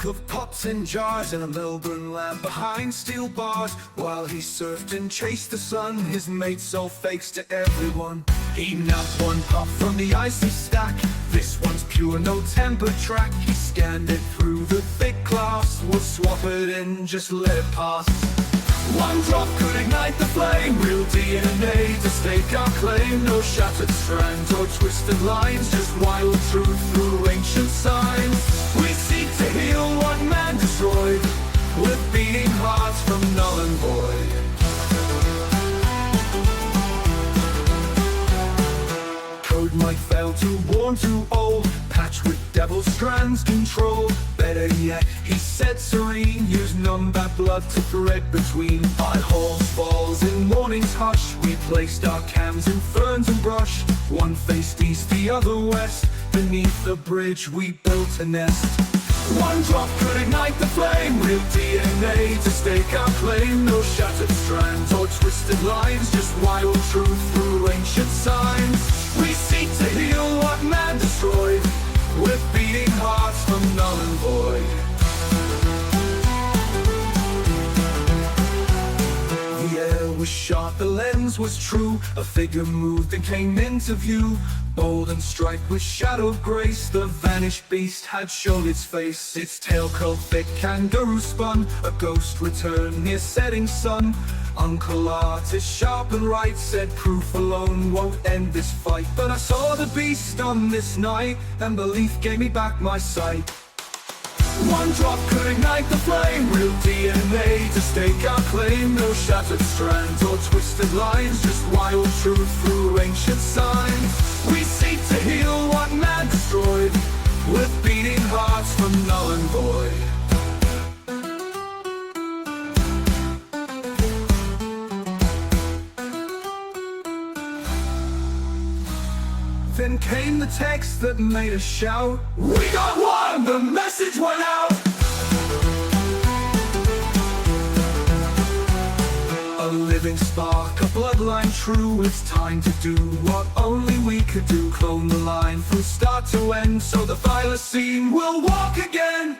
milk of pots and jars in a Melbourne lab behind steel bars. While he surfed and chased the sun, his mate sold fakes to everyone. He nabbed one puff from the icy stack. This one's pure, no temper track. He scanned it through the thick glass, would swap it in, just let it pass. One drop could ignite the flame, real DNA to stake our claim. No shattered strands or twisted lines, just wild truth through ancient signs. We seek to heal what man destroyed, with beating hearts from null and void. Code might fail, too worn, too old, patched with devil strands control. Better yet, he said serene, use non-bad blood to thread between potholes, falls in morning's hush. We placed our cams in ferns and brush. One faced east, the other west. Beneath the bridge we built a nest. One drop could ignite the flame, real DNA to stake our claim. No shattered strands or twisted lines, just wild truth through ancient signs. We seek to heal what man destroyed, with beating hearts from null and void. The air was sharp, the lens was true. A figure moved and came into view. Bold and striped with shadowed grace, the vanished beast had shown its face. Its tail curled thick, kangaroo spun. A ghost returned near setting sun. Uncle Art is sharp and right, said proof alone won't end this fight. But I saw the beast on this night, and belief gave me back my sight. One drop could ignite the flame, real DNA to stake our claim. No shattered strands or twisted lines, just wild truth through ancient signs. We seek to heal what man destroyed, with beating hearts from null and void. Then came the text that made us shout, we got one! The message went out! A living spark, a bloodline true. It's time to do what only we could do. Clone the line from start to end, so the Thylacine will walk again.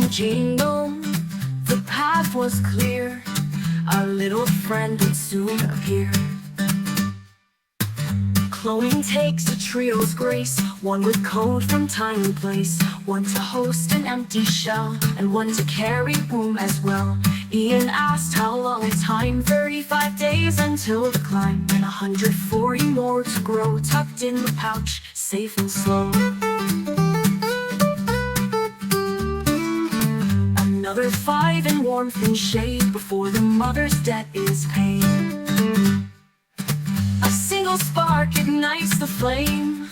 Jingle, the path was clear. Our little friend would soon appear. Cloning takes a trio's grace, one with code from time and place, one to host an empty shell, and one to carry womb as well. Ian asked how long a time, 35 days until the climb, and 140 more to grow, tucked in the pouch, safe and slow. Another 5 in warmth and shade before the mother's debt is paid. A single spark ignites the flame.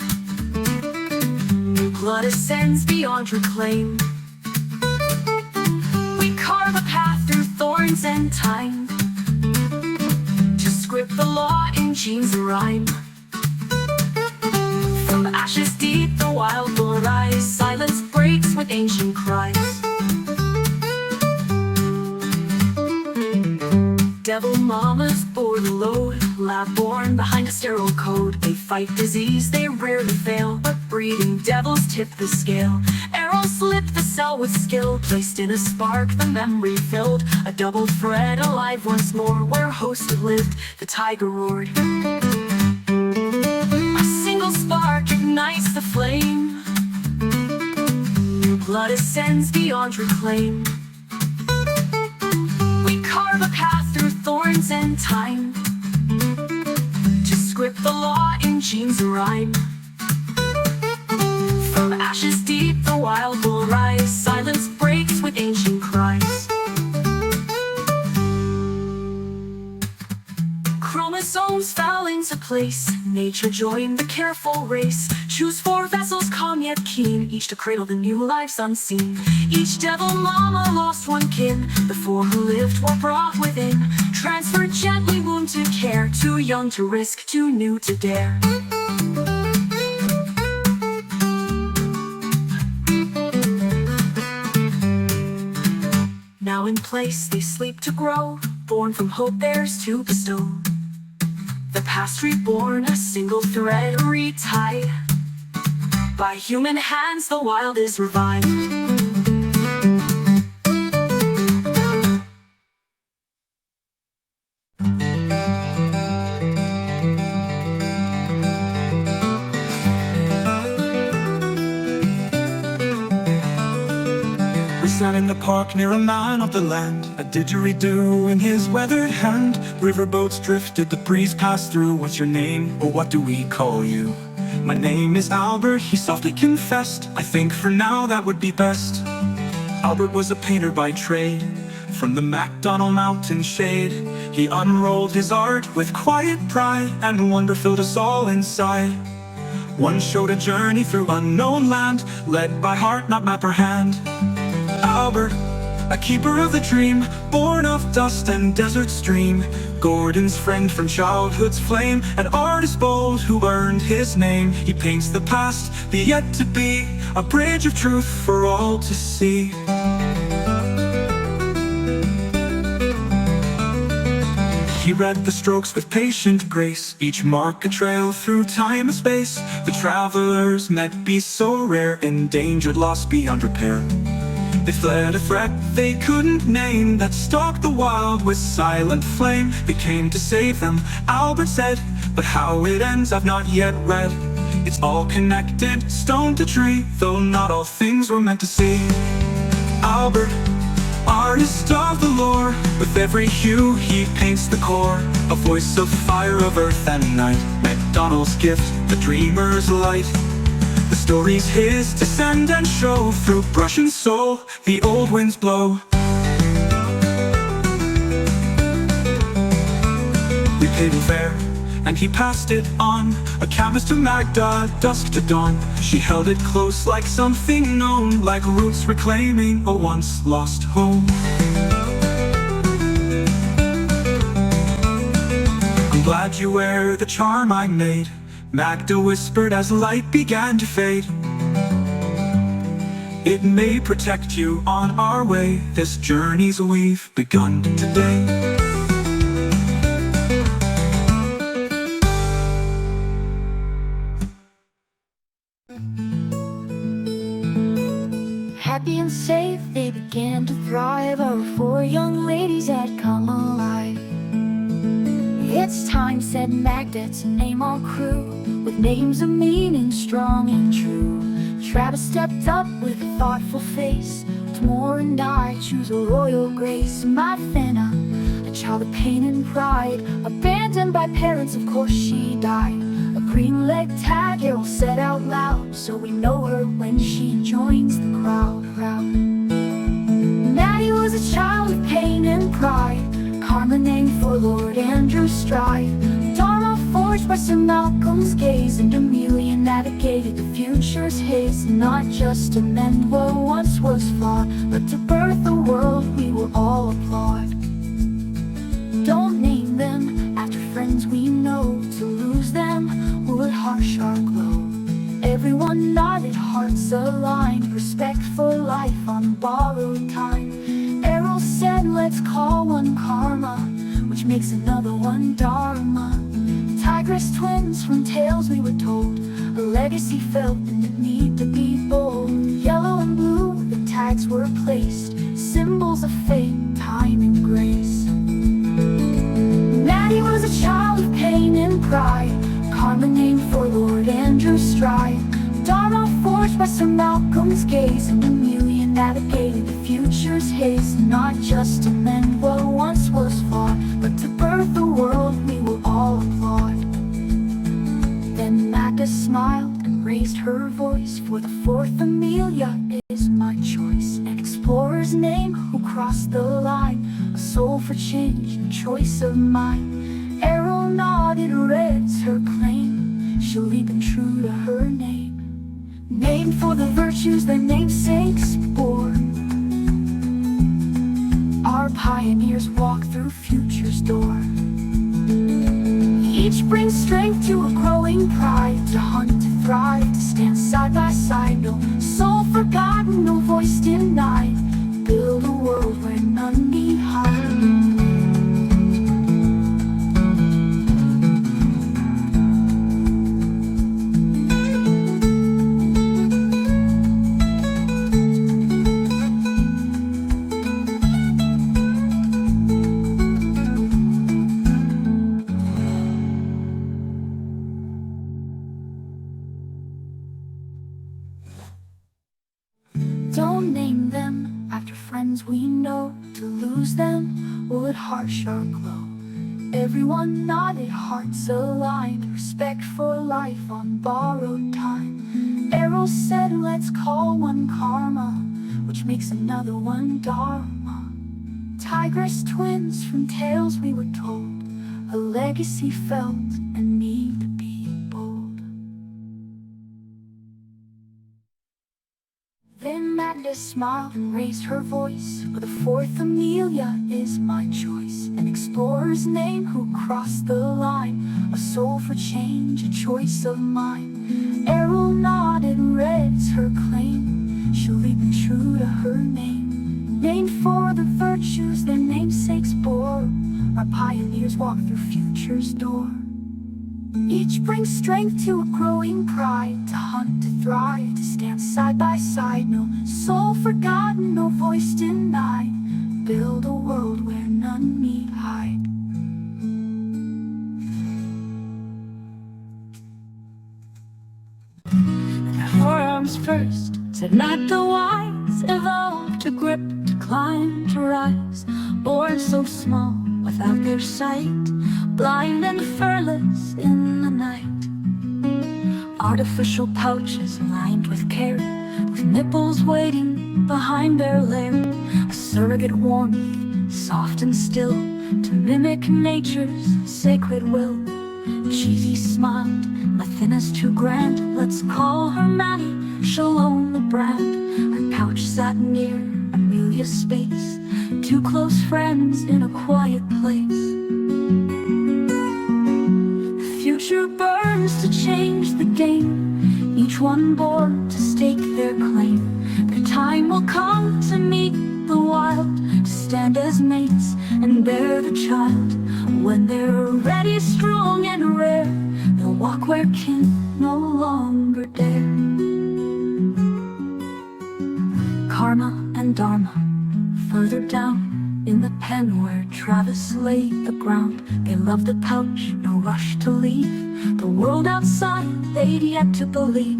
New blood ascends beyond reclaim. We carve a path through thorns and time, to script the law in genes a rhyme. From ashes deep the wild will rise. Silence breaks with ancient cries. Devil mamas bore the load, lab born behind a sterile code. They fight disease, they rarely fail, but breeding devils tip the scale. Arrows slip the cell with skill, placed in a spark, the memory filled. A double thread alive once more, where hosts have lived, the tiger roared. A single spark ignites the flame. New blood ascends beyond reclaim. We carve a path through thorns and time, to script the law in genes a rhyme. From ashes deep the wild will rise. Silence breaks with ancient cries. Chromosomes fell into place. Nature joined the careful race. Choose 4 vessels calm yet keen, each to cradle the new lives unseen. Each devil mama lost one kin, the 4 who lived were brought within. Transferred gently wound to care, too young to risk, too new to dare. Now in place they sleep to grow, born from hope theirs to bestow. The past reborn, a single thread retied. By human hands the wild is revived. We sat in the park near a man of the land, a didgeridoo in his weathered hand. Riverboats drifted, the breeze passed through. What's your name, or what do we call you? My name is Albert, he softly confessed. I think for now that would be best. Albert was a painter by trade, from the MacDonald mountain shade. He unrolled his art with quiet pride, and wonder filled us all inside. One showed a journey through unknown land, led by heart, not map or hand. Albert, a keeper of the dream, born of dust and desert stream. Gordon's friend from childhood's flame, an artist bold who earned his name. He paints the past, the yet to be, a bridge of truth for all to see. He read the strokes with patient grace, each mark a trail through time and space. The travelers met beasts so rare, endangered, lost beyond repair. They fled a threat they couldn't name, that stalked the wild with silent flame. They came to save them, Albert said, but how it ends I've not yet read. It's all connected, stone to tree, though not all things were meant to see. Albert, artist of the lore, with every hue he paints the core. A voice of fire, of earth and night, MacDonald's gift, the dreamer's light. The story's his to send and show, through brush and soul the old winds blow. We paid him fair, and he passed it on, a canvas to Magda, dusk to dawn. She held it close like something known, like roots reclaiming a once lost home. I'm glad you wear the charm I made, Magda whispered as light began to fade. It may protect you on our way, this journey's we've begun today. Happy and safe, they began to thrive. Our 4 young ladies had come alive. It's time, said Magda, to name our crew, with names of meaning strong and true. Travis stepped up with a thoughtful face. Tamora and I choose a royal grace. My Finna, a child of pain and pride, abandoned by parents, of course she died. A green-legged tiger will set out loud, so we know her when she joins the crowd. Maddie was a child of pain and pride, Karma named for Lord Andrew's stride. Dharma forged by Sir Malcolm's gaze, and Amelia navigated the future's haze. Not just to mend what once was flawed, but to birth a world we will all applaud. Don't name them after friends we know, to lose them would harsh our glow. Everyone nodded, hearts aligned, respect for life on borrowed time. Errol said, let's call one Karma, which makes another one Dharma. Tigress twins from tales we were told, a legacy felt and the need to be bold. Yellow and blue, the tags were placed, symbols of fate, time and grace. Maddie was a child of pain and pride, Karma named for Lord Andrew's stride. Dharma forged by Sir Malcolm's gaze, and Amelia navigated the future's haze. Not just to mend what once was flawed, but to birth a world we will all applaud. Then Magda smiled and raised her voice, for the 4th Amelia is my choice. An explorer's name who crossed the line, a soul for change, a choice of mine. Errol nodded, red's her claim. she'll leap in true to her name. Named for the virtues their namesakes bore, our pioneers walk through future's door. Each brings strength to a growing pride, to hunt, to thrive, to stand side by side. No soul forgotten, no voice denied. Build a world where none need hide. Don't name them after friends we know. To lose them would harsh our glow. Everyone nodded, hearts aligned, respect for life on borrowed time. Errol said, let's call one karma, which makes another one dharma. Tigress twins from tales we were told, a legacy felt and need to be bold. Then Magda smiled and raised her voice, for the fourth Amelia is my choice. An explorer's name who crossed the line, a soul for change, a choice of mine. Errol nodded, reads her claim, she'll leap in true to her name. Named for the virtues their namesakes bore, our pioneers walk through future's door. Each brings strength to a growing pride, to hunt, to thrive, to stand side by side. No soul forgotten, no voice denied. Build a world where none need hide. Forearms first, said not the wise, evolved to grip, to climb, to rise. Born so small, without their sight, blind and furless in the night. Artificial pouches lined with care, with nipples waiting behind their lair. A surrogate warmth, soft and still, to mimic nature's sacred will. Cheesy smiled, Athena's too grand, let's call her Maddie, she'll own the brand. Her couch sat near Amelia's space, two close friends in a quiet place. Future burns to change the game, each one born to stake their claim. Their time will come to meet the wild, to stand as mates and bear the child. When they're ready, strong and rare, they'll walk where kin no longer dare. Karma and Dharma, further down in the pen where Travis laid the ground. They loved the pouch, no rush to leave the world outside they'd yet to believe.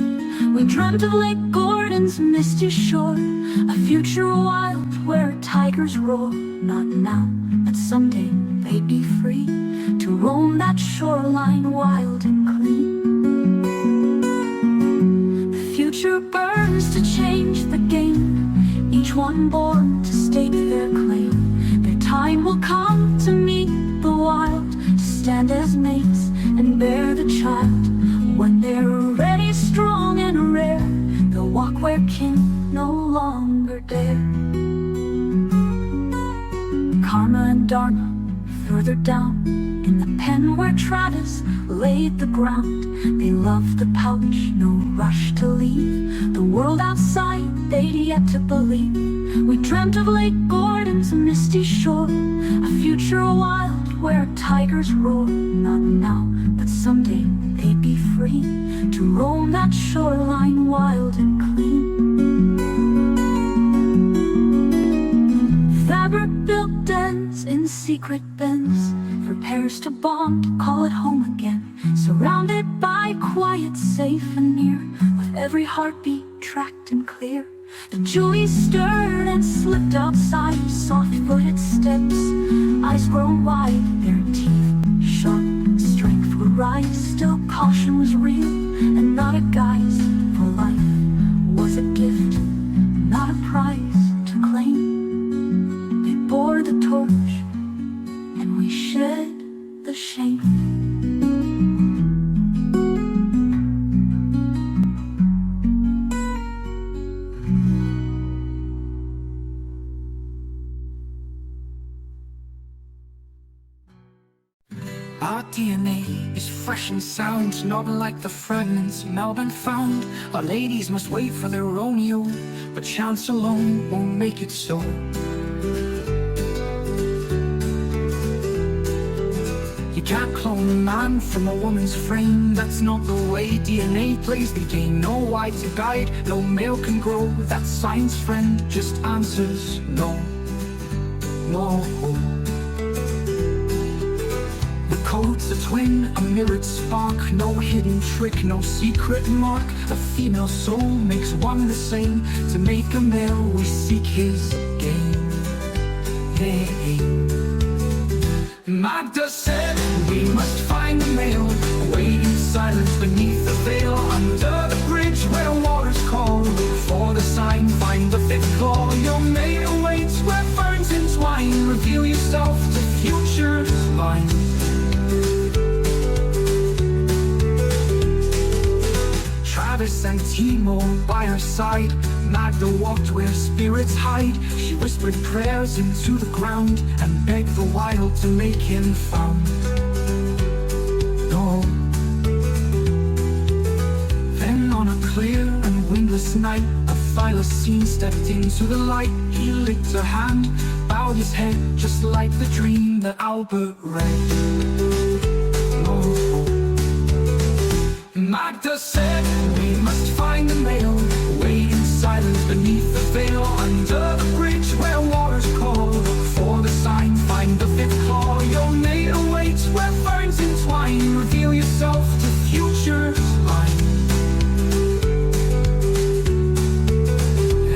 We dreamt of Lake Gordon's misty shore, a future wild where tigers roar. Not now, but someday they'd be free to roam that shoreline wild and clean. The future burns to change the game, each one born to stake their claim. Time will come to meet the wild, to stand as mates and bear the child. When they're ready, strong and rare, they'll walk where kin no longer dare. Karma and Dharma, further down in the pen where Travis laid the ground. They loved the pouch, no rush to leave the world outside they'd yet to believe. We dreamt of Lake Gordon's misty shore, a future wild where tigers roar. Not now, but someday they'd be free to roam that shoreline wild and clean. Fabric built dens in secret bends, for pairs to bond, call it home again. Surrounded by quiet, safe and near, with every heartbeat tracked and clear. The joey stirred and slipped outside, soft-footed steps, eyes grown wide, their teeth sharp, strength would rise. Still caution was real, and not a guise, for life was a gift, not a prize to claim. They bore the torch, and we shed the shame. DNA is fresh and sound, not like the fragments Melbourne found. Our ladies must wait for their Romeo, but chance alone won't make it so. You can't clone a man from a woman's frame, that's not the way DNA plays the game. No eye to guide, no male can grow. That science friend just answers no, no. The code's a twin, a mirrored spark, no hidden trick, no secret mark. A female soul makes one the same. To make a male, we seek his game. Hey. Magda said, we must find the male, wait in silence beneath the veil. Under the bridge where waters call, look for the sign, find the fifth claw. Your mate awaits where ferns entwine, reveal yourself to future's line. Travis and Timo by her side, Magda walked where spirits hide. She whispered prayers into the ground and begged the wild to make him found. No. Then on a clear and windless night, a Thylacine stepped into the light. He licked her hand, bowed his head, just like the dream that Albert read. No. Magda said, we must find the male, wait in silence beneath the veil. Under the bridge where waters call, look for the sign, find the fifth claw. Your mate awaits where ferns entwine, reveal yourself to future's line.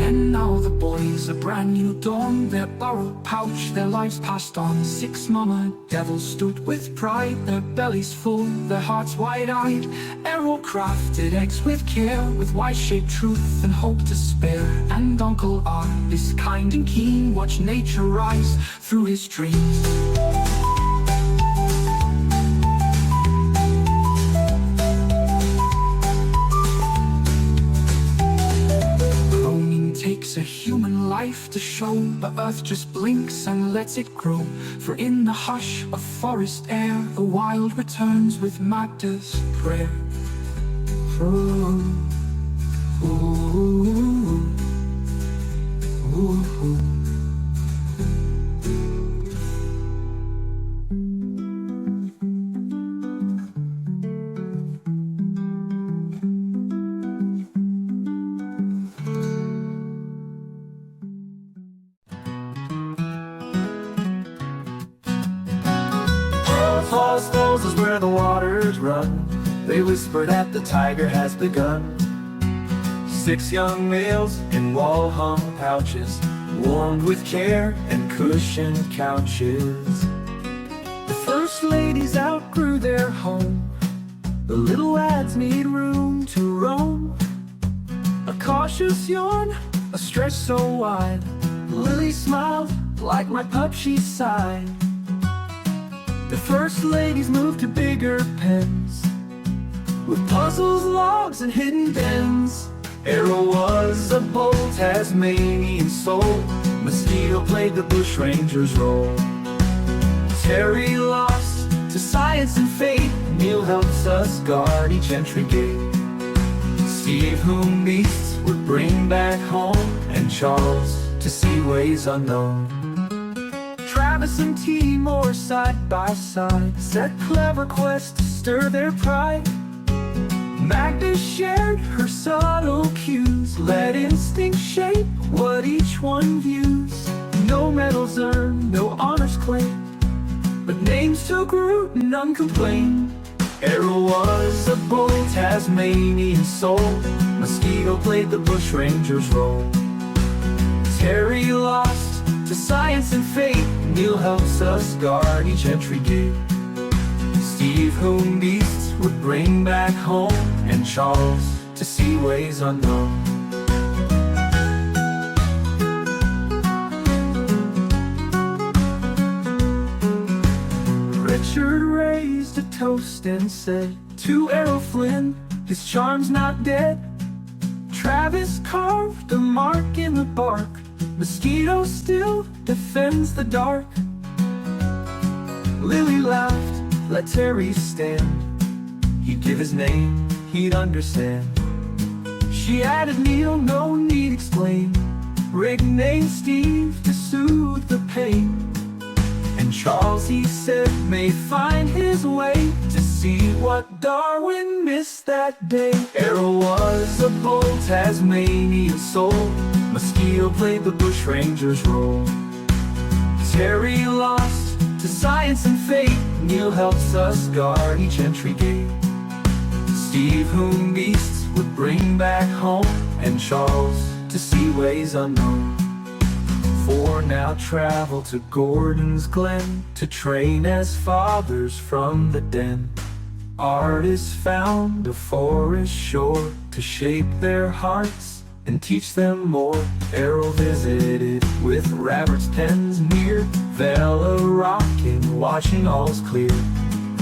And now the boys, a brand new dawn, their borrowed pouch, their lives passed on. 6 mama devils stood with pride, their bellies full, their hearts wide-eyed. Arrow crafted eggs with care, with wise-shaped truth and hope to spare. And Uncle R is kind and keen, watch nature rise through his dreams. Takes a human life to show, but Earth just blinks and lets it grow. For in the hush of forest air, the wild returns with Magda's prayer. Ooh, ooh, ooh, ooh. Falls falls is where the waters run. They whisper that the tiger has begun. 6 young males in wall-hung pouches, warmed with care and cushioned couches. The first ladies outgrew their home. The little lads need room to roam. A cautious yawn, a stretch so wide. Lily smiled, like my pup she sighed. The first ladies moved to bigger pens, with puzzles, logs, and hidden dens. Arrow was a bold Tasmanian soul. Mosquito played the bushranger's role. Terry lost to science and fate. Neil helps us guard each entry gate. Steve, whom beasts would bring back home, and Charles to see ways unknown. Travis and Timor side by side set clever quests to stir their pride. Magda shared her subtle cues, let instinct shape what each one views. No medals earned, no honors claimed, but names took root and none complained. Arrow was a bold Tasmanian soul. Mosquito played the bushranger's role. Terry lost to science and fate. Neil helps us guard each entry gate. Steve, whom beasts would bring back home, and Charles to see ways unknown. Richard raised a toast and said to Errol Flynn, his charm's not dead. Travis carved a mark in the bark. Mosquito still defends the dark. Lily laughed, let Terry stand. He'd give his name, he'd understand. She added Neil, no need explain. Rick named Steve to soothe the pain. And Charles, he said, may find his way to see what Darwin missed that day. Errol was a bold Tasmanian soul. Mosquito played the bushranger's role. Terry lost to science and fate. Neil helps us guard each entry gate. Steve, whom beasts would bring back home, and Charles to see ways unknown. Four now travel to Gordon's Glen to train as fathers from the den. Artists found a forest shore to shape their hearts and teach them more. Errol visited with Robert's pens near Vela rocking, watching all's clear.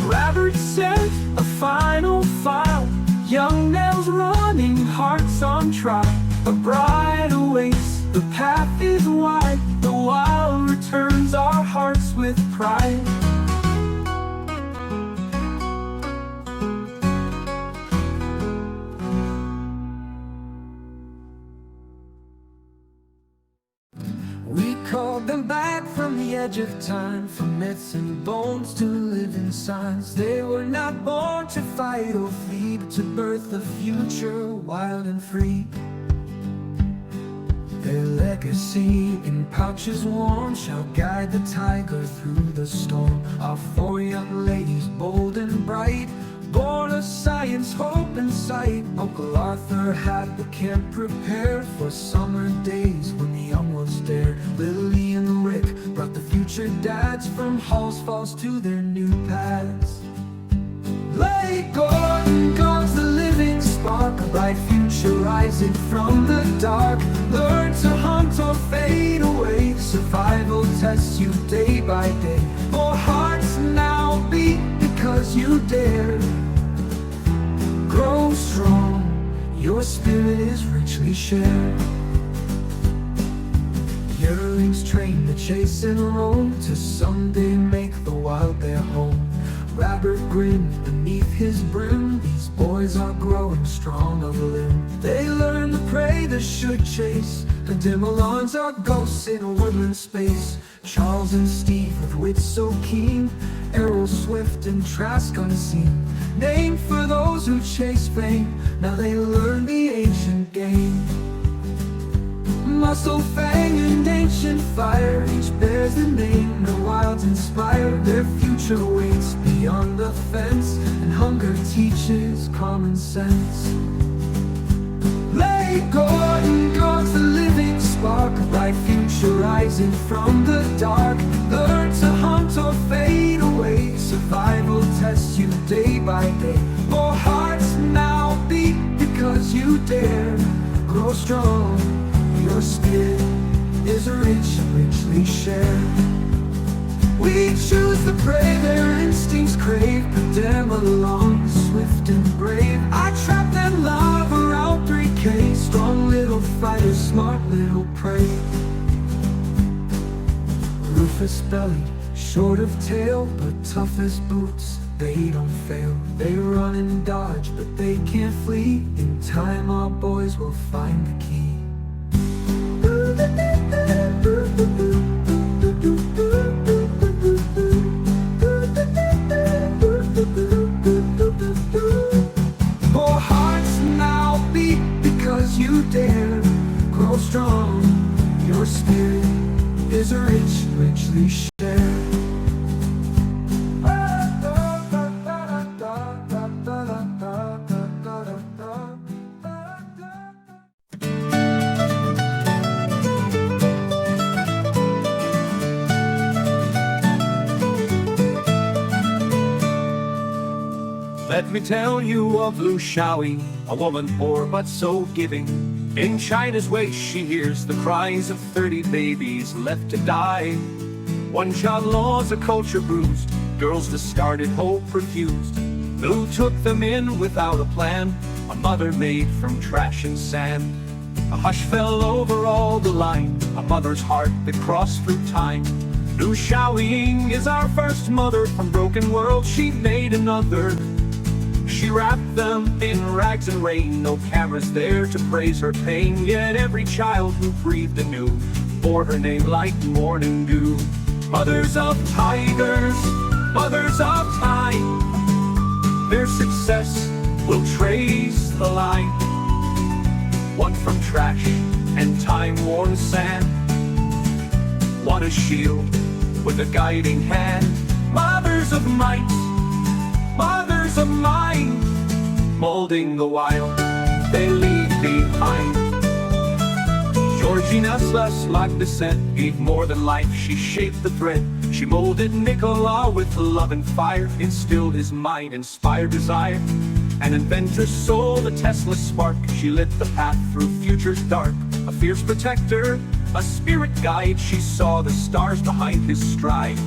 Robert sent a final file, young Nell's running, hearts on trial. A bride awaits, the path is wide, the wild returns our hearts with pride. We called them back from the edge of time, from myths and bones to living signs. They were not born to fight or flee, but to birth a future wild and free. Their legacy in pouches warm shall guide the tiger through the storm. Our four young ladies, bold and bright, born of science, hope and sight. Uncle Arthur had the camp prepared for summer days when the young ones dared. Lily and Rick brought the future dads from Halls Falls to their new pads. Lake Gordon guards the living spark, a bright future rising from the dark. Learn to hunt or fade away, survival tests you day by day. More hearts now beat because you dare. Grow strong, your spirit is richly shared. Yearlings train to chase and roam, to someday make the wild their home. Robert grinned beneath his brim, these boys are growing strong of limb. They learn the prey they should chase, the Dimmelons are ghosts in a woodland space. Charles and Steve with wits so keen, Errol swift and Trask unseen. Named for those who chase fame, now they learn the ancient game. Muscle, fang, and ancient fire, each bears the name the wilds inspire. Their future waits beyond the fence, and hunger teaches common sense. Lake Gordon guards the living spark, a bright future rising from the dark. Learn to hunt or fade away, survival tests you day by day. More hearts now beat because you dare. Grow strong, your spirit is rich, richly shared. We choose the prey their instincts crave, put them along, swift and brave. I trap them love around 3K, strong little fighters, smart little prey. Rufus belly, short of tail, but tough as boots, they don't fail. They run and dodge, but they can't flee. In time our boys will find the key. More hearts now beat because you dare. Grow strong, your spirit is rich, richly shared. Let me tell you of Lu Shaoyi, a woman poor but so giving. In China's waste she hears the cries of 30 babies left to die. One-child laws, a culture bruised, girls discarded, hope refused. Lu took them in without a plan, a mother made from trash and sand. A hush fell over all the line, a mother's heart that crossed through time. Lu Xiaoying is our first mother. From broken world she made another. She wrapped them in rags and rain. No cameras there to praise her pain. Yet every child who breathed anew bore her name like morning dew. Mothers of tigers, mothers of time, their success will trace the line. One from trash and time-worn sand, one a shield with a guiding hand. Mothers of might, mothers of mind, molding the wild they leave behind. Georgina's like descent gave more than life. She shaped the thread, she molded Nicola with love and fire. Instilled his mind, inspired desire. An inventor's soul, a Tesla spark. She lit the path through futures dark. A fierce protector, a spirit guide. She saw the stars behind his stride.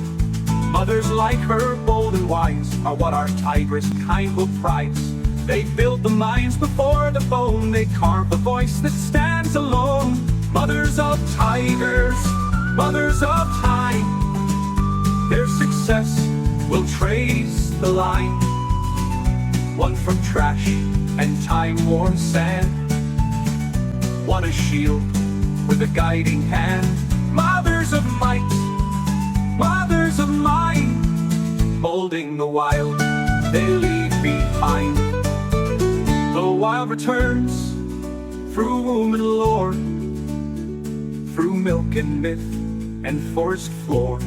Mothers like her, bold and wise, are what our tigress kind will prize. They build the minds before the bone. They carve the voice that stands alone. Mothers of tigers, mothers of time, their success will trace the line. One from trash and time-worn sand, one a shield with a guiding hand. Mothers of might, mothers of mind, molding the wild they leave behind. The wild returns through womb and lore, through milk and myth and forest floor.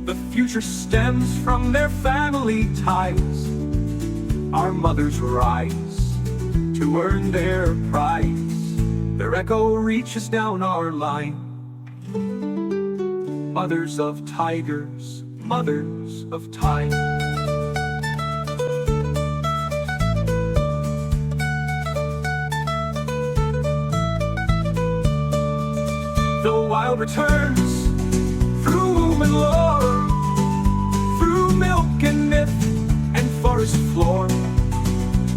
The future stems from their family ties. Our mothers rise to earn their prize. Their echo reaches down our line. Mothers of tigers, mothers of time. The wild returns through womb and lore, through milk and myth and forest floor.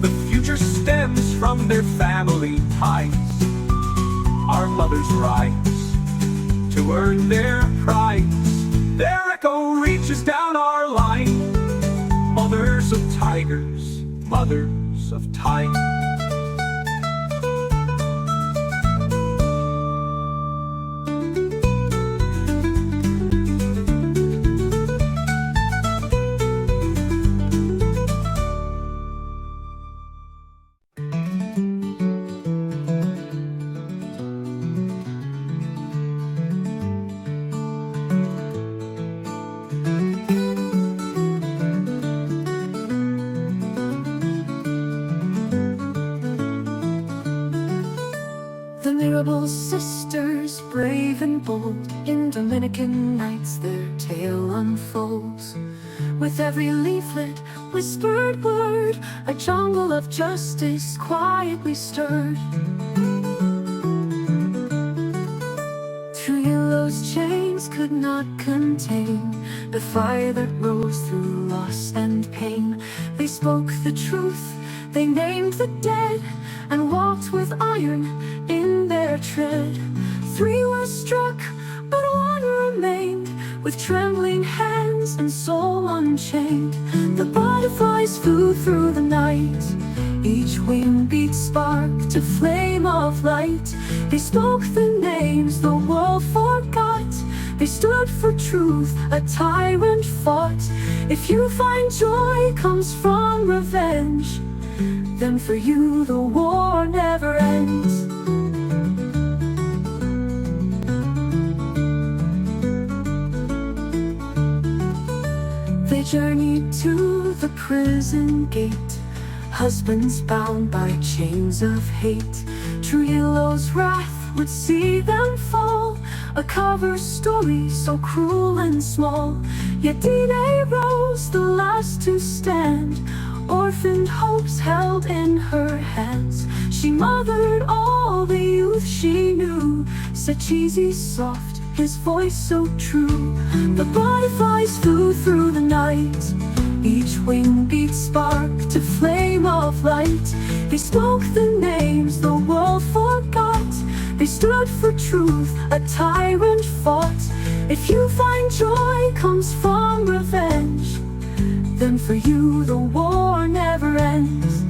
The future stems from their family ties. Our mothers rise to earn their prize. Their echo reaches down our line. Mothers of tigers, mothers of time. Sisters, brave and bold, in Dominican nights their tale unfolds. With every leaflet, whispered word, a jungle of justice quietly stirred. Trujillo's chains could not contain the fire that rose through loss and pain. They spoke the truth, they named the dead, and walked with iron in their tread. 3 were struck, but 1 remained, with trembling hands and soul unchained. The butterflies flew through the night, each wing beat sparked a flame of light. They spoke the names the world forgot. They stood for truth, a tyrant fought. If you find joy comes from revenge, then for you the war never ends. They journeyed to the prison gate, husbands bound by chains of hate. Trujillo's wrath would see them fall, a cover story so cruel and small. Yet D-Day rose, the last to stand, orphaned hopes held in her hands. She mothered all the youth she knew, such easy, soft, his voice so true. The butterflies flew through the night, each wing beat sparked a flame of light. They spoke the names the world forgot. They stood for truth, a tyrant fought. If you find joy comes from revenge, then for you the war never ends.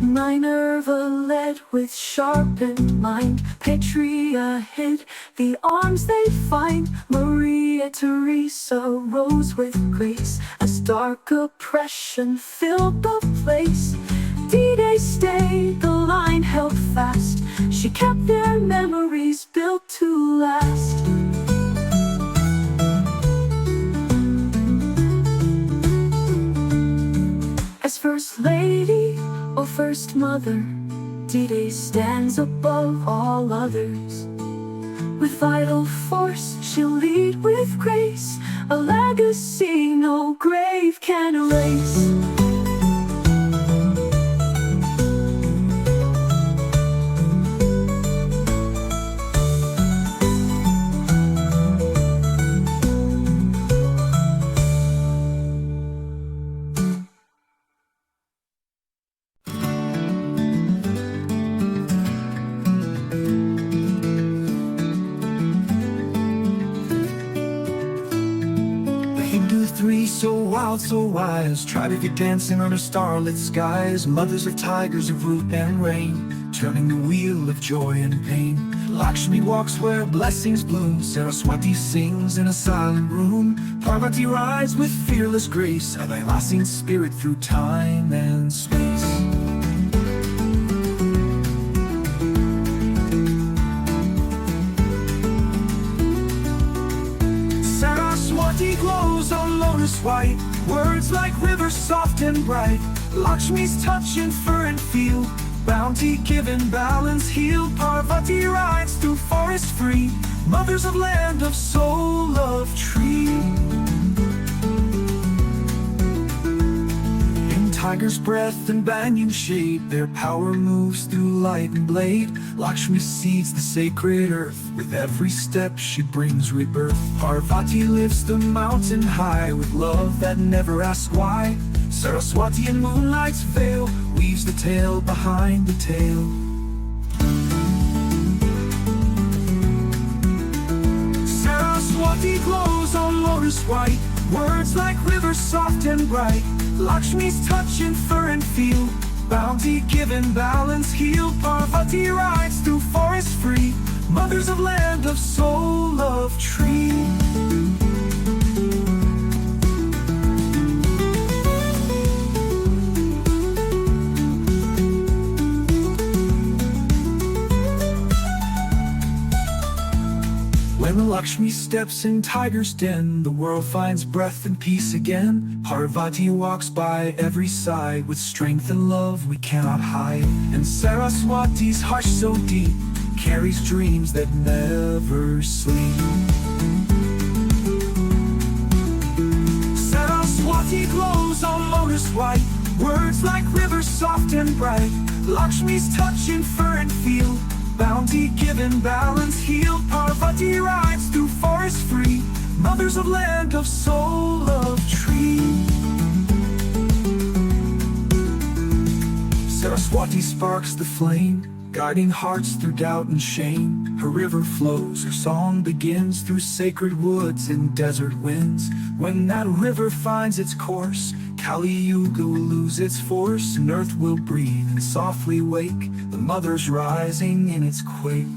Minerva led with sharpened mind, Petrea hid the arms they find. Maria Theresa rose with grace as dark oppression filled the place. D-Day stayed, the line held fast. She kept their memories built to last. As First Lady or First Mother, D-Day stands above all others. With vital force, she'll lead with grace, a legacy no grave can erase. Three so wild, so wise, tried of you dancing under starlit skies. Mothers of tigers of root and rain, turning the wheel of joy and pain. Lakshmi walks where blessings bloom, Saraswati sings in a silent room. Parvati rides with fearless grace, a Thylacine spirit through time and space. Saraswati glows on lotus white, words like rivers soft and bright. Lakshmi's touch in fur and field, bounty given, balance healed. Parvati rides through forest free, mothers of land of soul of tree. In tiger's breath and banyan shade, their power moves through light and blade. Lakshmi seeds the sacred earth, with every step she brings rebirth. Parvati lifts the mountain high, with love that never asks why. Saraswati in moonlight's veil, weaves the tale behind the tale. Saraswati glows on lotus white, words like rivers soft and bright. Lakshmi's touch in fur and field, bounty given, balance healed. Parvati rides through forest free, mothers of land of soul of tree. When Lakshmi steps in tiger's den, the world finds breath and peace again. Parvati walks by every side, with strength and love we cannot hide. And Saraswati's hush so deep, carries dreams that never sleep. Saraswati glows on lotus white, words like rivers soft and bright. Lakshmi's touch in fur and field, bounty given, balance healed. Parvati rides through forest free, mothers of land of soul of tree. Saraswati sparks the flame, guiding hearts through doubt and shame. Her river flows, her song begins, through sacred woods and desert winds. When that river finds its course, Kali Yuga will lose its force, and earth will breathe and softly wake, the mother's rising in its quake.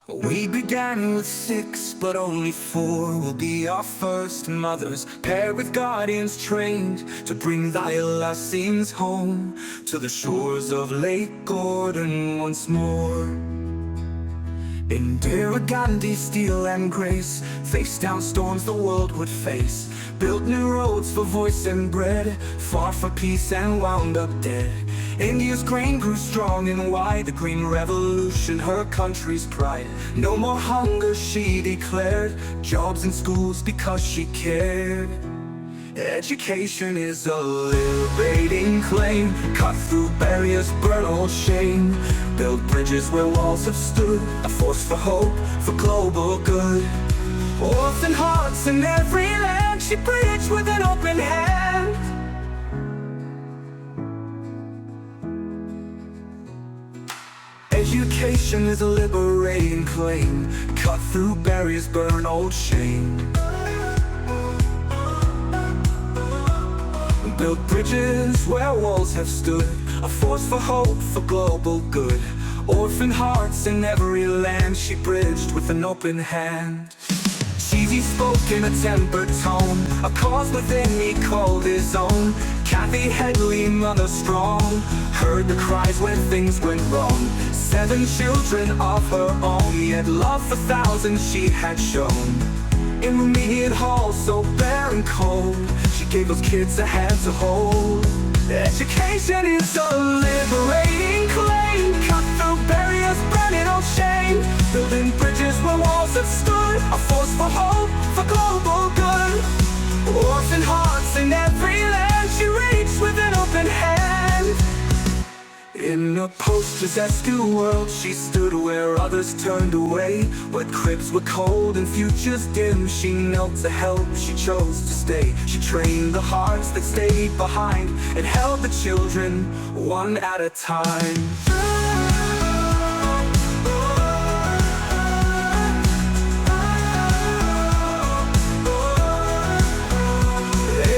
We began with 6, but only 4 will be our first mothers, paired with guardians trained to bring Thylacine's home to the shores of Lake Gordon once more. Indira Gandhi, steel and grace, faced down storms the world would face, built new roads for voice and bread, fought for peace and wound up dead. India's grain grew strong and wide, the green revolution, her country's pride. No more hunger, she declared, jobs in schools because she cared. Education is a liberating claim, cut through barriers, burn all shame, build bridges where walls have stood, a force for hope, for global good. Orphan hearts in every land, she bridged with an open hand. Education is a liberating claim. Cut through barriers, burn old shame. Build bridges where walls have stood, a force for hope, for global good. Orphan hearts in every land she bridged with an open hand. Cheesy spoke in a tempered tone, a cause within he called his own. Kathy Headley, mother strong, heard the cries when things went wrong. 7 children of her own, yet love for thousands she had shown. In Remediate Hall, so bare and cold, she gave those kids a hand to hold. Education is a liberating claim. Cut through barriers, burning old shame. Building bridges where walls have stood, a force for hope, for global good. Orphan hearts in every land she reached with an open hand. In a post-possessed world she stood where others turned away. Where cribs were cold and futures dim, she knelt to help, she chose to stay. She trained the hearts that stayed behind and held the children one at a time.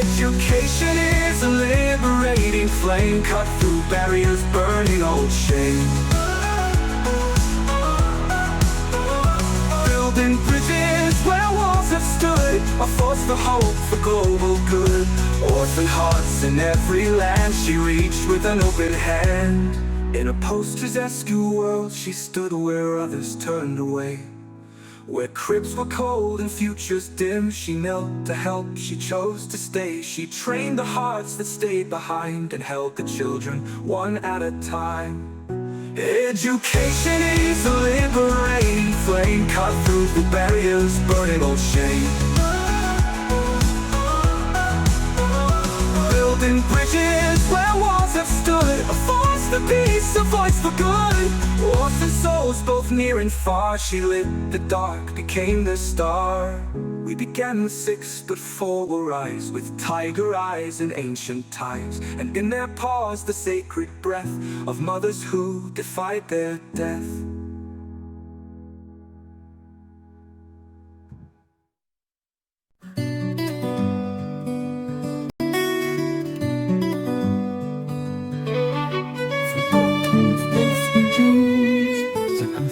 Education is a liberating flame. Cut through barriers, burning old shame. Building bridges where walls have stood, a force for hope, for global good. Orphan hearts in every land she reached with an open hand. In a post-possessed world she stood where others turned away. Where cribs were cold and futures dim, she knelt to help, she chose to stay. She trained the hearts that stayed behind and held the children one at a time. Education is a liberating flame. Cut through the barriers, burning old shame. Building bridges where walls have stood, a force for peace, a voice for good. Orphan souls both near and far, she lit the dark, became the star. We began with 6, but 4 will rise, with tiger eyes and ancient ties, and in their paws the sacred breath of mothers who defied their death.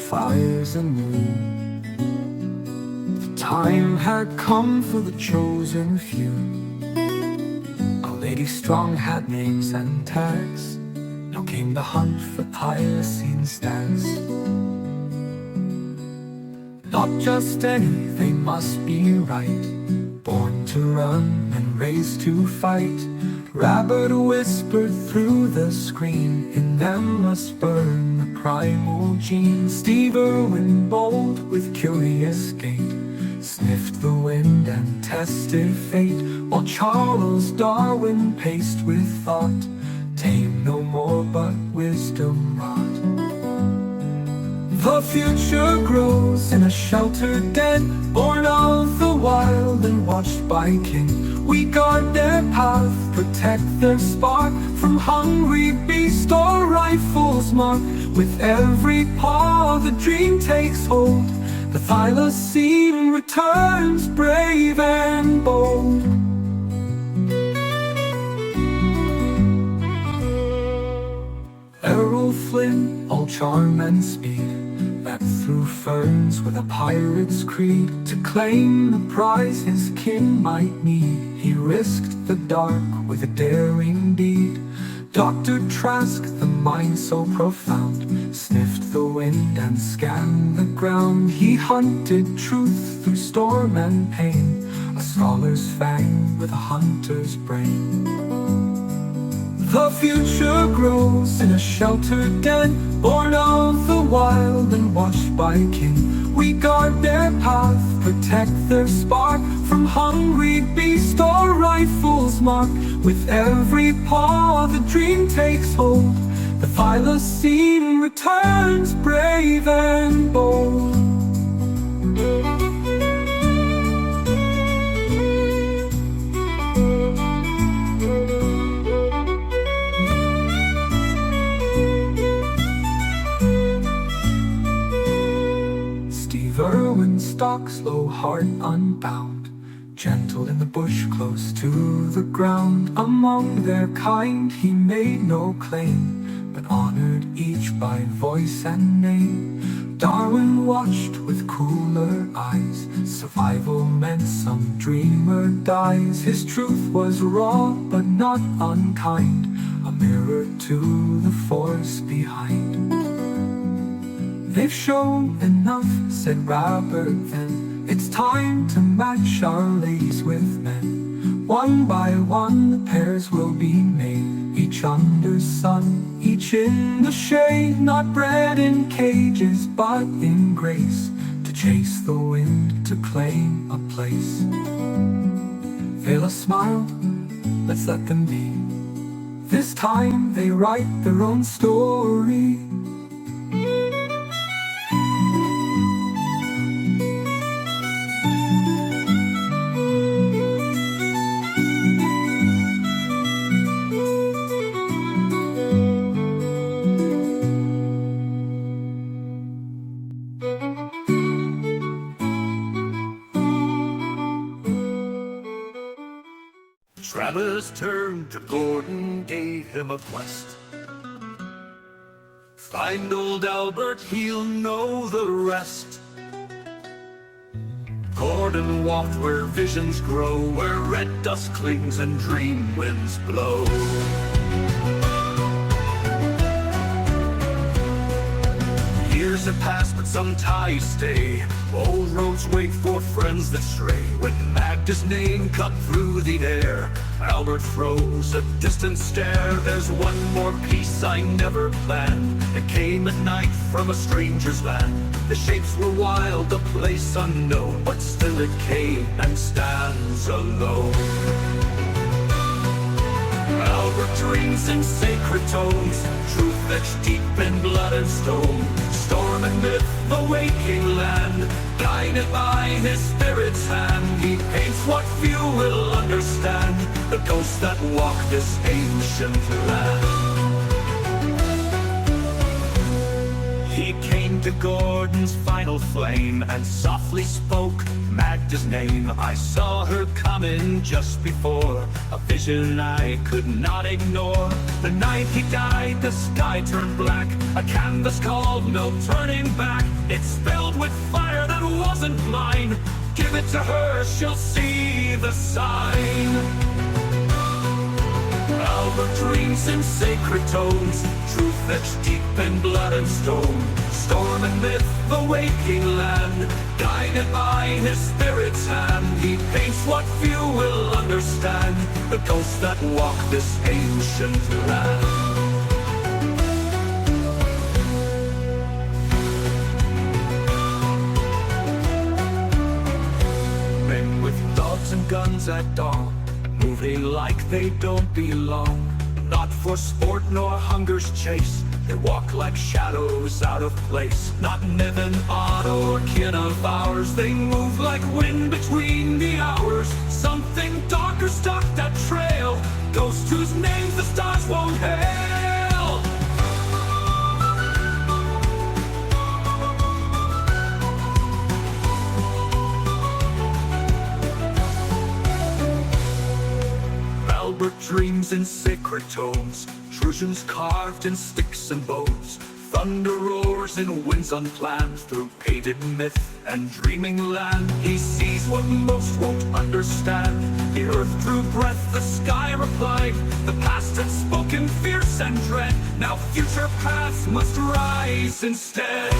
Fires anew. The time had come for the chosen few. Our Lady Strong had names and tags. Now came the hunt for Thylacine stags. Not just any, they must be right. Born to run and raised to fight. Rabbit whispered through the screen, in them must burn the primal gene. Steve Irwin, bold with curious gait, sniffed the wind and tested fate, while Charles Darwin paced with thought, tame no more but wisdom wrought. The future grows in a sheltered den, born of the wild and watched by kin. We guard their path, protect their spark from hungry beast or rifle's mark. With every paw the dream takes hold, the Thylacine returns brave and bold. Errol Flynn, all charm and speed, leapt through ferns with a pirate's creed. To claim the prize his kin might need, he risked the dark with a daring deed. Dr. Trask, the mind so profound, sniffed the wind and scanned the ground. He hunted truth through storm and pain, a scholar's fang with a hunter's brain. The future grows in a sheltered den, born of the wild and watched by kin. We guard their path, protect their spark from hungry beast or rifle's mark. With every paw the dream takes hold, the Thylacine returns brave and bold. walk slow, heart unbound, gentle in the bush, close to the ground. Among their kind he made no claim, but honored each by voice and name. Darwin watched with cooler eyes, survival meant some dreamer dies. His truth was raw but not unkind, a mirror to the force behind. They've shown enough, said Rebirth then. It's time to match our ladies with men. One by one the pairs will be made, each under sun, each in the shade. Not bred in cages but in grace, to chase the wind, to claim a place. Veil a smile, let's let them be. This time they write their own story. Travis turned to Gordon, gave him a quest. Find old Albert, he'll know the rest. Gordon walked where visions grow, where red dust clings and dream winds blow. Years have passed, but some ties stay. Old roads wait for friends that stray. When Magda's name cut through the air, Albert throws a distant stare. There's one more piece I never planned. It came at night from a stranger's land. The shapes were wild, the place unknown, but still it came and stands alone. Albert dreams in sacred tones, truth etched deep in blood and stone. Storm and myth, the waking land, guided by his spirit's hand. He paints what few will understand, the ghosts that walk this ancient land. He came to Gordon's final flame and softly spoke Magda's name. I saw her coming just before, a vision I could not ignore. The night he died, the sky turned black, a canvas called no turning back. It's filled with fire that wasn't mine. Give it to her, she'll see the sign. Albert dreams in sacred tones, truth etched deep in blood and stone. Storm and myth, the waking land, guided by his spirit's hand. He paints what few will understand, the ghosts that walk this ancient land. Men with dogs and guns at dawn, moving like they don't belong. Not for sport nor hunger's chase, they walk like shadows out of place. Not Niven, Otto, or kin of ours, they move like wind between the hours. Something darker stalked that trail, ghosts whose names the stars won't hail. Albert dreams in sacred tones, intrusions carved in sticks and bones. Thunder roars in winds unplanned, through painted myth and dreaming land. He sees what most won't understand. The earth drew breath, the sky replied. The past had spoken fierce and dread, now future paths must rise instead.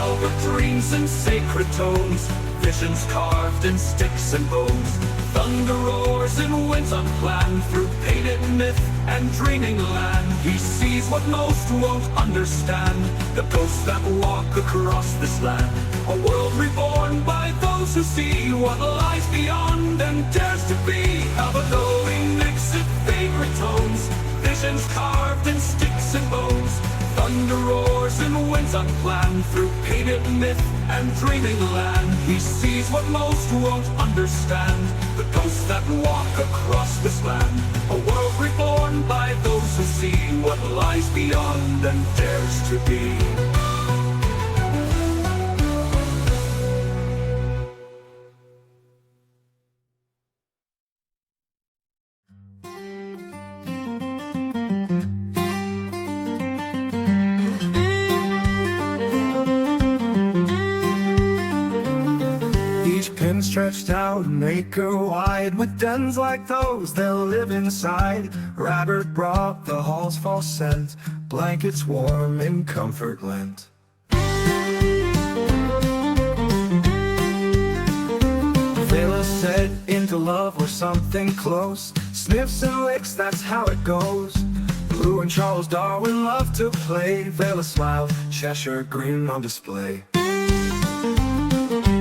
Albert dreams in sacred tones, visions carved in sticks and bones. Thunder roars in winds unplanned, through painted myth and dreaming land. He sees what most won't understand, the ghosts that walk across this land. A world reborn by those who see what lies beyond and dares to be. Albert knowing mixed favorite tones, visions carved in sticks and bones. Thunder roars in winds unplanned, through painted myth and dreaming land. He sees what most won't understand, the ghosts that walk across this land. A world reborn by those who see what lies beyond and dares to be. stretched out an acre wide. With dens like those, they'll live inside. Robert brought the hall's false scent, blankets warm in comfort lent. Vela said into love or something close. Sniffs and licks, that's how it goes. Blue and Charles Darwin loved to play. Vela smiled, Cheshire grin on display.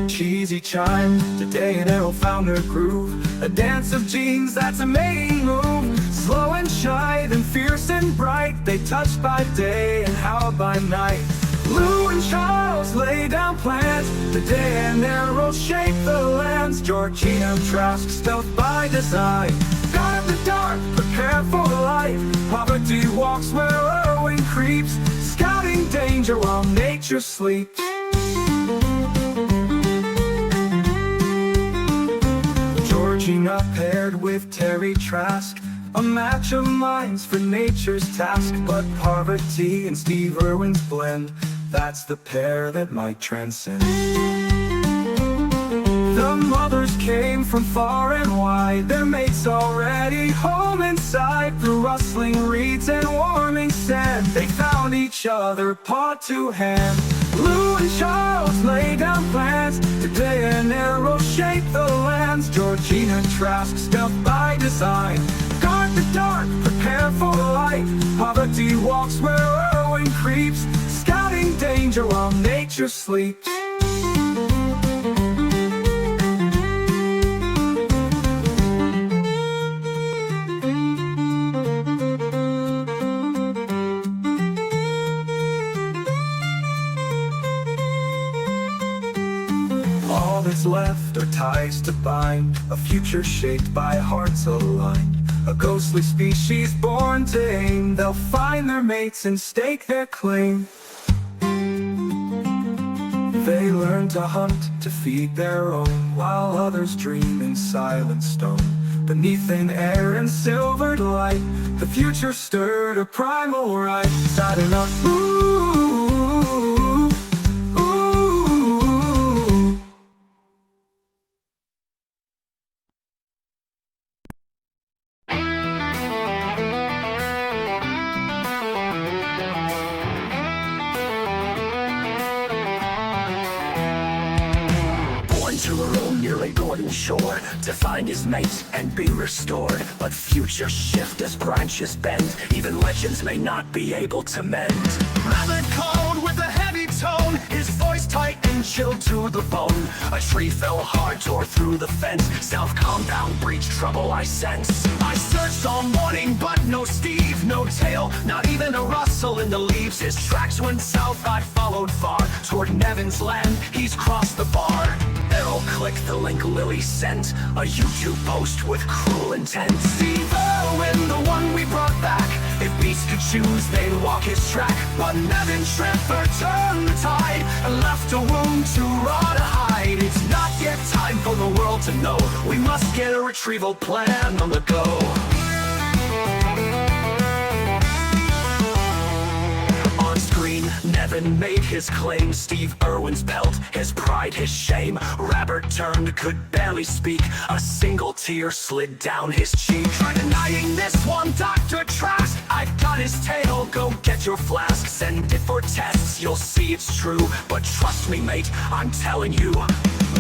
Cheesy chime, today an arrow found her groove. A dance of jeans, that's a mating move. Slow and shy, then fierce and bright. They touched by day and howled by night. Lou and Charles lay down plans. The day an arrow shaped the lands. Georgina Trask, stealth by design. Guard the dark, prepare for light. Poverty walks where Irwin creeps, scouting danger while nature sleeps. Georgina paired with Terry Trask, a match of minds for nature's task. But poverty and Steve Irwin's blend, that's the pair that might transcend. The mothers came from far and wide, their mates already home inside. Through rustling reeds and warming sand, they found each other paw to hand. Lou and Charles lay down plans. Today an arrow shaped the lands. Georgina Trask, stealth by design. Guard the dark, prepare for light. Poverty walks where Irwin creeps, scouting danger while nature sleeps. All that's left are ties to bind, a future shaped by hearts aligned. A ghostly species born to aim, they'll find their mates and stake their claim. They learn to hunt, to feed their own, while others dream in silent stone. Beneath thin air and silvered light, the future stirred a primal right. Saturn up, ooh, ooh. To roam near a golden shore, to find his mate and be restored. But futures shift as branches bend, even legends may not be able to mend. Rabbit called with a heavy tone, his voice tight and chilled to the bone. A tree fell hard, tore through the fence, self-compound breach trouble I sense. I searched all morning but no Steve, no tail, not even a rustle in the leaves. His tracks went south, I followed far, toward Nevin's land, he's crossed the bar. Arrow clicked, the link Lily sent, a YouTube post with cruel intent. Steve Irwin, the one we brought back, if beasts could choose, they'd walk his track. But Nevin Shrimper turned the tide, and left a wound to rot a hide. It's not yet time for the world to know, we must get a retrieval plan on the go. On screen, Nevin made his claim. Steve Irwin's pelt, his pride, his shame. Robert turned, could barely speak, a single tear slid down his cheek. Try denying this one, Dr. Trask, I've got his tail, go get your flask. Send it for tests, you'll see it's true. But trust me mate, I'm telling you.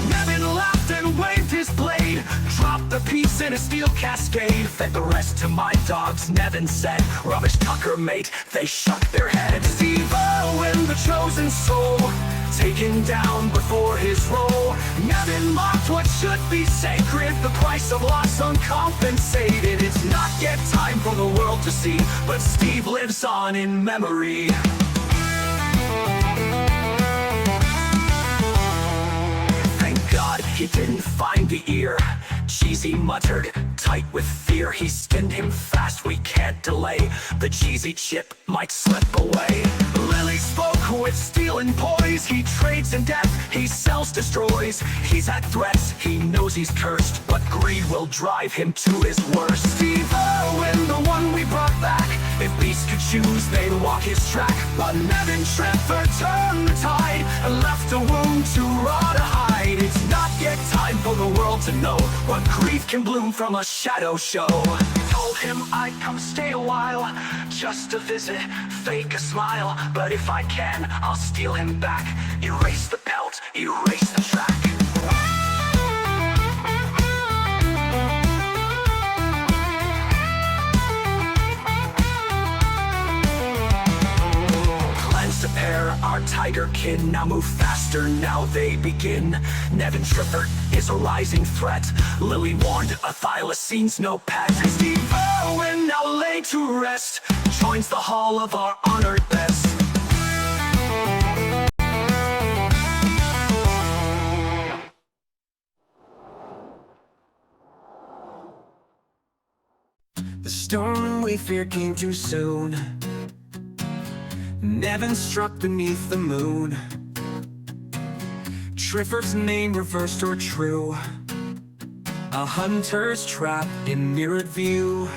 Nevin laughed and waved his blade, dropped the piece in a steel cascade. Fed the rest to my dogs, Nevin said. Rubbish Tucker mate, they shook their heads. Steve Irwin, the chosen soul, taken down before his role. Nevin mocked what should be sacred, the price of loss uncompensated. It's not yet time for the world to see, but Steve lives on in memory. God, he didn't find the ear. Cheesy muttered, tight with fear. He skinned him fast, we can't delay. The cheesy chip might slip away. Lily spoke with steel and poise. He trades in death, he sells, destroys. He's had threats, he knows he's cursed, but greed will drive him to his worst. Steve Irwin, the one we brought back, if beasts could choose, they'd walk his track. But Nevin Shrimper turned the tide, and left a wound to rot a hide. It's not yet time time for the world to know what grief can bloom from a shadow show. Told him I'd come stay a while, just to visit, fake a smile. But if I can, I'll steal him back. Erase the pelt, erase the track. To pair our tiger kin, now move faster, now they begin. Nevin Triffert is a rising threat. Lily warned a Thylacine's no pet. Steve Irwin, now laid to rest, joins the hall of our honored best. The storm we feared came too soon. Nevin struck beneath the moon. Triffert's name reversed or true. A hunter's trap in mirrored view.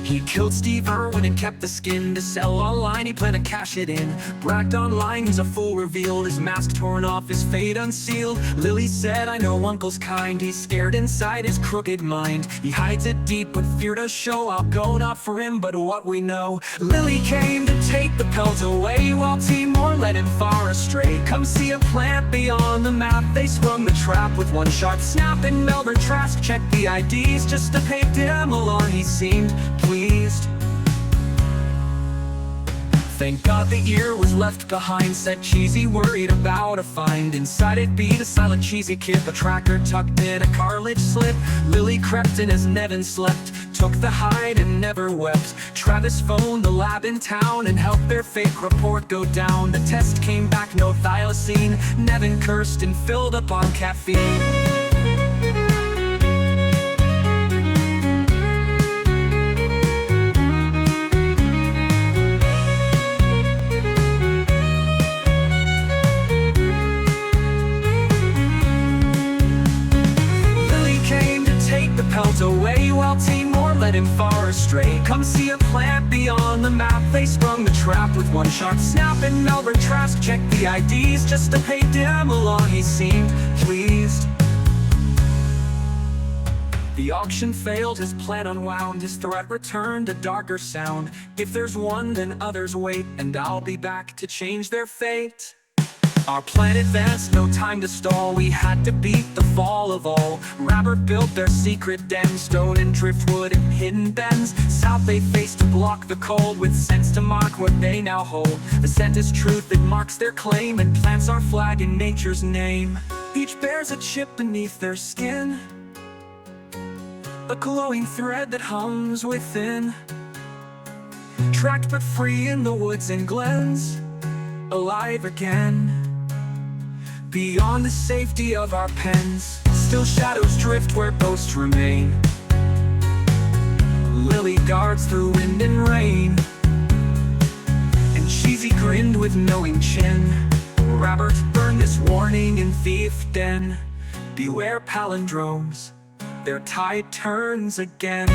He killed Steve Irwin and kept the skin to sell online. He planned to cash it in. Bragged online, he's a fool, revealed his mask torn off, his fate unsealed. Lily said, I know uncle's kind. He's scared inside his crooked mind. He hides it deep but fear to show. I'll go not for him but what we know. Lily came to take the pelt away, while Timor led him far astray. Come see a plant beyond the map. They sprung the trap with one sharp snap. And Melbourne Trask checked the IDs just to pay dim along. He seemed pleased. Thank God the ear was left behind, said Cheesy, worried about a find. Inside it be the silent cheesy kid, the tracker tucked in a cartilage slip. Lily crept in as Nevin slept, took the hide and never wept. Travis phoned the lab in town and helped their fake report go down. The test came back, no thylacine. Nevin cursed and filled up on caffeine. Pelt away while Timor led him far astray. Come see a plant beyond the map. They sprung the trap with one sharp snap. And Melbourne Trask checked the IDs just to pay dim along. He seemed pleased. The auction failed, his plan unwound. His threat returned a darker sound. If there's one, then others wait, and I'll be back to change their fate. Our plan advanced, no time to stall. We had to beat the fall of all. Rebirth built their secret den, stone and driftwood and hidden bends. South they faced to block the cold, with sense to mark what they now hold. The scent is truth that marks their claim, and plants our flag in nature's name. Each bears a chip beneath their skin, a glowing thread that hums within. Tracked but free in the woods and glens, alive again. Beyond the safety of our pens, still shadows drift where ghosts remain. Lily guards through wind and rain, and Cheesy grinned with knowing chin. Rebirth burned this warning in thief den. Beware palindromes, their tide turns again.